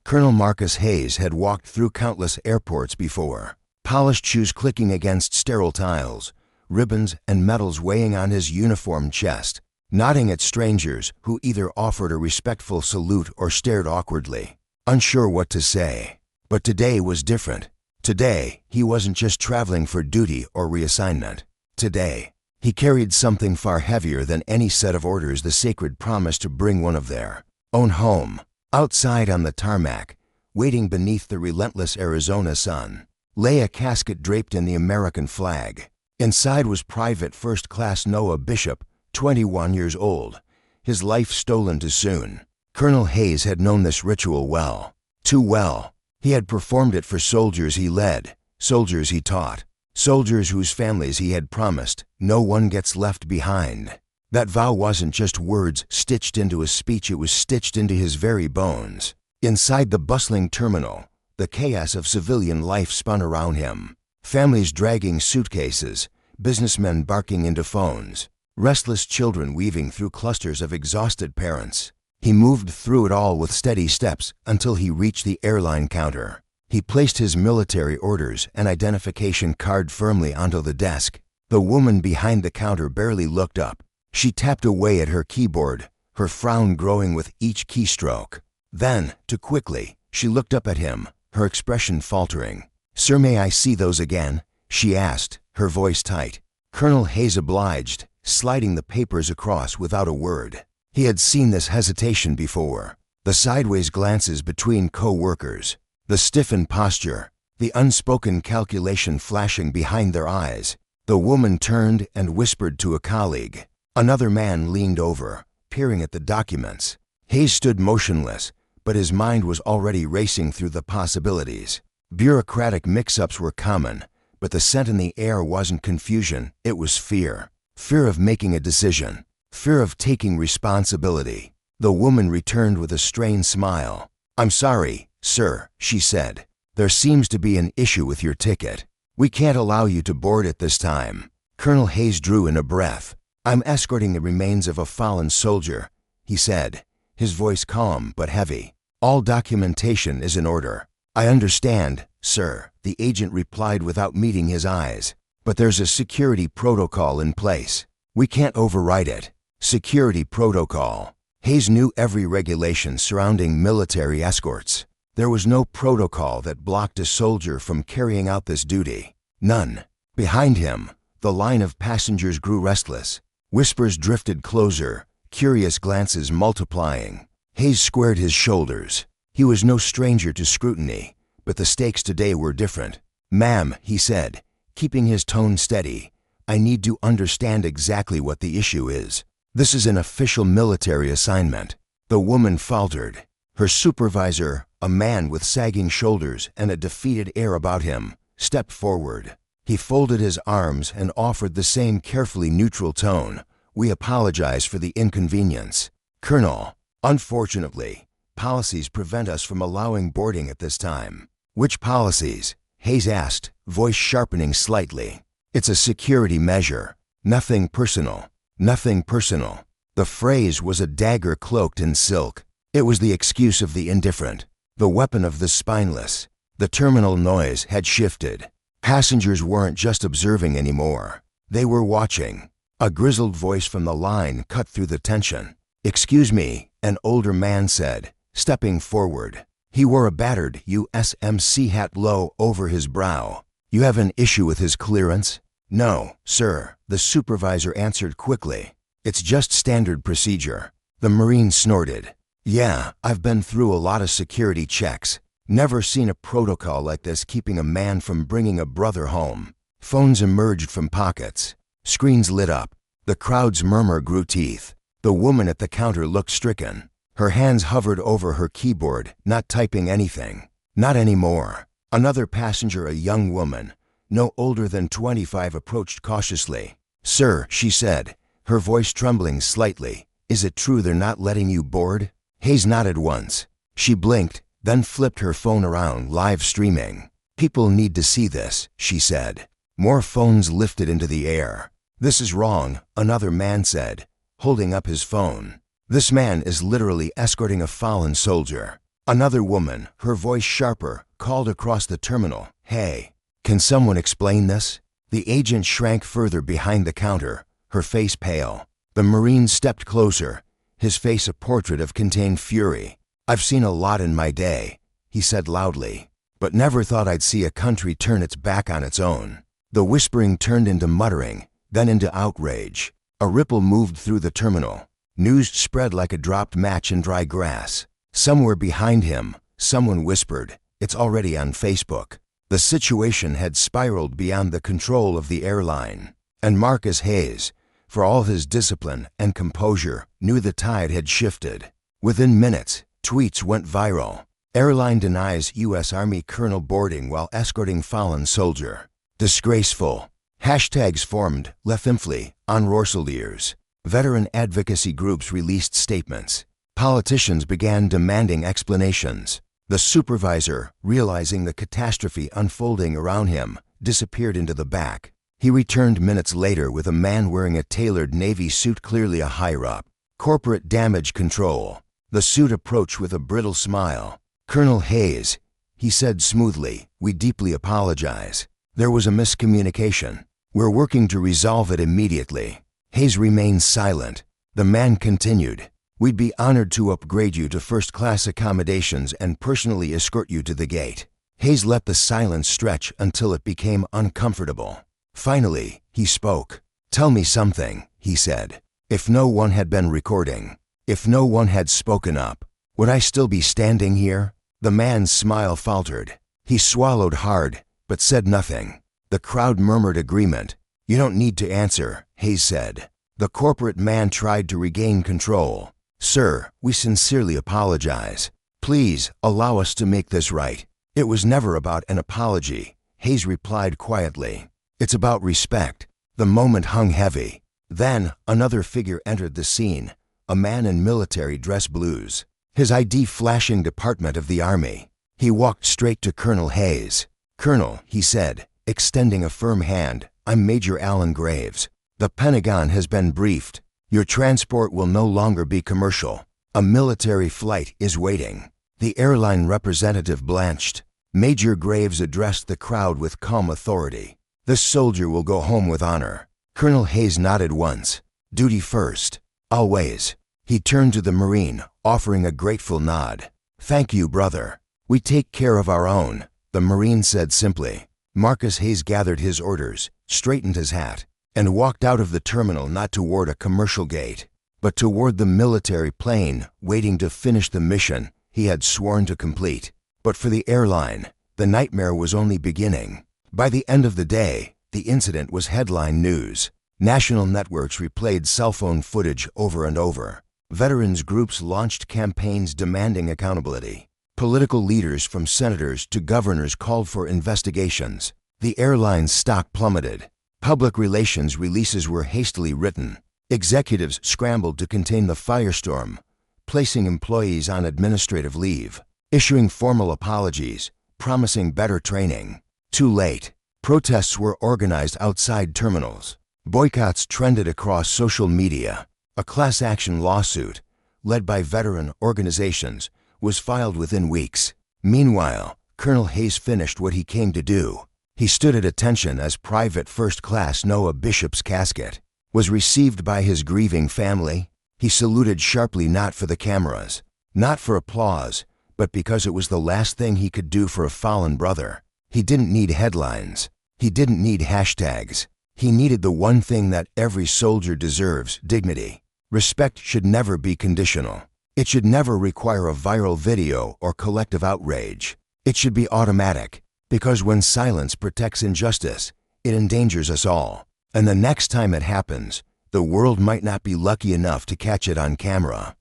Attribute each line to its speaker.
Speaker 1: Colonel Marcus Hayes had walked through countless airports before, polished shoes clicking against sterile tiles, ribbons and medals weighing on his uniformed chest, nodding at strangers who either offered a respectful salute or stared awkwardly, unsure what to say. But today was different. Today, he wasn't just traveling for duty or reassignment. Today, he carried something far heavier than any set of orders, the sacred promise to bring one of their own home. Outside on the tarmac, waiting beneath the relentless Arizona sun, lay a casket draped in the American flag. Inside was Private First Class Noah Bishop, 21 years old, his life stolen too soon. Colonel Hayes had known this ritual well, too well. He had performed it for soldiers he led, soldiers he taught, soldiers whose families he had promised no one gets left behind. That vow wasn't just words stitched into a speech, it was stitched into his very bones. Inside the bustling terminal, the chaos of civilian life spun around him. Families dragging suitcases, businessmen barking into phones, restless children weaving through clusters of exhausted parents. He moved through it all with steady steps until he reached the airline counter. He placed his military orders and identification card firmly onto the desk. The woman behind the counter barely looked up. She tapped away at her keyboard, her frown growing with each keystroke. Then, too quickly, she looked up at him, her expression faltering. "Sir, may I see those again?" she asked, her voice tight. Colonel Hayes obliged, sliding the papers across without a word. He had seen this hesitation before. The sideways glances between co-workers, the stiffened posture, the unspoken calculation flashing behind their eyes. The woman turned and whispered to a colleague. Another man leaned over, peering at the documents. Hayes stood motionless, but his mind was already racing through the possibilities. Bureaucratic mix-ups were common, but the scent in the air wasn't confusion, it was fear. Fear of making a decision. Fear of taking responsibility. The woman returned with a strained smile. "I'm sorry, sir," she said. "There seems to be an issue with your ticket. We can't allow you to board at this time." Colonel Hayes drew in a breath. "I'm escorting the remains of a fallen soldier," he said, his voice calm but heavy. "All documentation is in order." "I understand, sir," the agent replied without meeting his eyes. "But there's a security protocol in place. We can't override it." Security protocol. Hayes knew every regulation surrounding military escorts. There was no protocol that blocked a soldier from carrying out this duty. None. Behind him, the line of passengers grew restless. Whispers drifted closer, curious glances multiplying. Hayes squared his shoulders. He was no stranger to scrutiny, but the stakes today were different. "Ma'am," he said, keeping his tone steady, "I need to understand exactly what the issue is. This is an official military assignment." The woman faltered. Her supervisor, a man with sagging shoulders and a defeated air about him, stepped forward. He folded his arms and offered the same carefully neutral tone. "We apologize for the inconvenience. Colonel, unfortunately, policies prevent us from allowing boarding at this time." "Which policies?" Hayes asked, voice sharpening slightly. "It's a security measure. Nothing personal. Nothing personal." The phrase was a dagger cloaked in silk. It was the excuse of the indifferent, the weapon of the spineless. The terminal noise had shifted. Passengers weren't just observing anymore. They were watching. A grizzled voice from the line cut through the tension. "Excuse me," an older man said, stepping forward. He wore a battered USMC hat low over his brow. "You have an issue with his clearance?" "No, sir," the supervisor answered quickly. "It's just standard procedure." The Marine snorted. "Yeah, I've been through a lot of security checks. Never seen a protocol like this keeping a man from bringing a brother home." Phones emerged from pockets. Screens lit up. The crowd's murmur grew teeth. The woman at the counter looked stricken. Her hands hovered over her keyboard, not typing anything. Not anymore. Another passenger, a young woman, no older than 25, approached cautiously. "Sir," she said, her voice trembling slightly, "is it true they're not letting you board?" Hayes nodded once. She blinked, then flipped her phone around, live streaming. "People need to see this," she said. More phones lifted into the air. "This is wrong," another man said, holding up his phone. "This man is literally escorting a fallen soldier." Another woman, her voice sharper, called across the terminal, "Hey, can someone explain this?" The agent shrank further behind the counter, her face pale. The Marine stepped closer, his face a portrait of contained fury. "I've seen a lot in my day," he said loudly, "but never thought I'd see a country turn its back on its own." The whispering turned into muttering, then into outrage. A ripple moved through the terminal. News spread like a dropped match in dry grass. Somewhere behind him, someone whispered, "It's already on Facebook." The situation had spiraled beyond the control of the airline, and Marcus Hayes, for all his discipline and composure, knew the tide had shifted. Within minutes, tweets went viral. "Airline denies U.S. Army colonel boarding while escorting fallen soldier." "Disgraceful." Hashtags formed, Lefimfli, on Rorseliers. Veteran advocacy groups released statements. Politicians began demanding explanations. The supervisor, realizing the catastrophe unfolding around him, disappeared into the back. He returned minutes later with a man wearing a tailored Navy suit, clearly a higher-up. "Corporate damage control." The suit approached with a brittle smile. "Colonel Hayes," he said smoothly, "we deeply apologize. There was a miscommunication. We're working to resolve it immediately." Hayes remained silent. The man continued, "We'd be honored to upgrade you to first-class accommodations and personally escort you to the gate." Hayes let the silence stretch until it became uncomfortable. Finally, he spoke. "Tell me something," he said. "If no one had been recording, if no one had spoken up, would I still be standing here?" The man's smile faltered. He swallowed hard, but said nothing. The crowd murmured agreement. "You don't need to answer," Hayes said. The corporate man tried to regain control. "Sir, we sincerely apologize. Please allow us to make this right." "It was never about an apology," Hayes replied quietly. "It's about respect." The moment hung heavy. Then another figure entered the scene, a man in military dress blues, his ID flashing Department of the Army. He walked straight to Colonel Hayes. "Colonel," he said, extending a firm hand, "I'm Major Alan Graves. The Pentagon has been briefed. Your transport will no longer be commercial. A military flight is waiting." The airline representative blanched. Major Graves addressed the crowd with calm authority. "This soldier will go home with honor." Colonel Hayes nodded once. "Duty first. Always." He turned to the Marine, offering a grateful nod. "Thank you, brother. We take care of our own," the Marine said simply. Marcus Hayes gathered his orders, straightened his hat, and walked out of the terminal, not toward a commercial gate, but toward the military plane waiting to finish the mission he had sworn to complete. But for the airline, the nightmare was only beginning. By the end of the day, the incident was headline news. National networks replayed cell phone footage over and over. Veterans groups launched campaigns demanding accountability. Political leaders from senators to governors called for investigations. The airline's stock plummeted. Public relations releases were hastily written. Executives scrambled to contain the firestorm, placing employees on administrative leave, issuing formal apologies, promising better training. Too late. Protests were organized outside terminals. Boycotts trended across social media. A class action lawsuit, led by veteran organizations, was filed within weeks. Meanwhile, Colonel Hayes finished what he came to do. He stood at attention as Private First Class Noah Bishop's casket was received by his grieving family. He saluted sharply, not for the cameras, not for applause, but because it was the last thing he could do for a fallen brother. He didn't need headlines. He didn't need hashtags. He needed the one thing that every soldier deserves: dignity. Respect should never be conditional. It should never require a viral video or collective outrage. It should be automatic, because when silence protects injustice, it endangers us all. And the next time it happens, the world might not be lucky enough to catch it on camera.